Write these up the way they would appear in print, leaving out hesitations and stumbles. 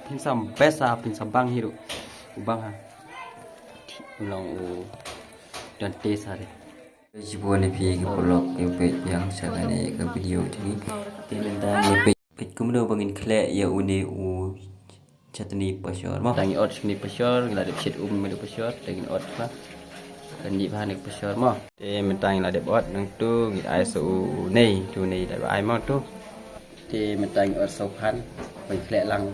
pinsam pesa pinsam bang hiru ubang ha ulang dan tes hari Jika ni pergi ke blog yang saya ni ke video ini, tentang page kemudian bangin klek ya une chatni pasyor mah. tangi ot ni pasyor la de shit melu pasyor tangi ot lah dan di bahan ni pasyor mah te mentang la de ot nang tu ngi ai su nei tu nei da ai mah tu te mentang ot so pan bang klek lang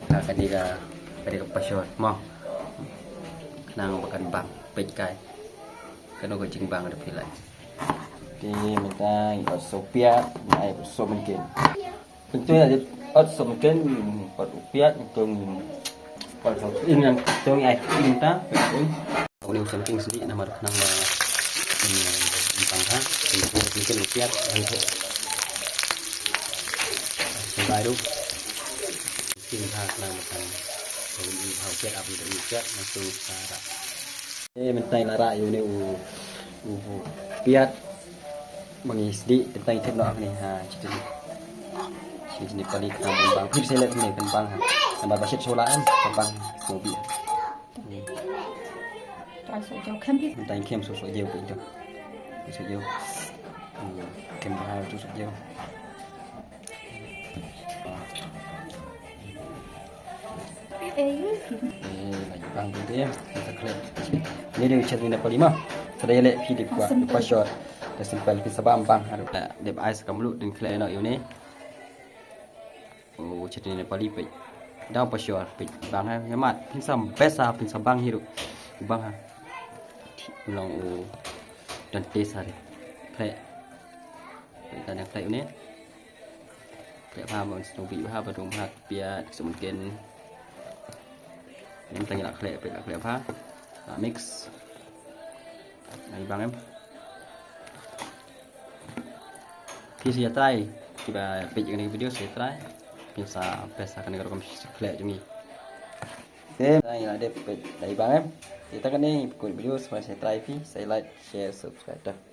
ka ni ga pasyor mah nang bakan bang page kai kan ko jing bang ada pilai thì mình ta ở số piat này số mình kiện tentu ya ở số mình kiện ở piat tôi còn số in yang tôi ai in ta kalau ni something sedikit nama kenang bang ha mungkin piat untuk sampai tu mungkin ha kenang makan kalau ni hau piat apa tu piat masuk cara mình tay là rạอยู่ในpiat mengisi tentang itu nak ni ha jadi kali kita bang tip saya lihat ni bang ha nama basit solaan bang sobi ni so jauh kan bi tentang kem so jauh pun tu so jauh kem bahar tu so jauh lagi bang tu dia kita kelak ni dia chat ni Nepal 5 saya lihat video kuat shot simple pi sabam bang haru dep ais kamlu din klek nak yo ni chat ni Nepal pe dau pa shot pe bang ha hemat pinsam pesa pinsam bang hiru bang ha ulang dan tes hari klek dan yang klek ni klek paham stobi paham badung hak pia semungkin em tanya nak klek apa mix này bang em khi saya try tiba page ini video saya try bisa kan kalau kamu klek demi saya ada dari bang em kita kan ni ikut video saya try saya like share subscribe dah.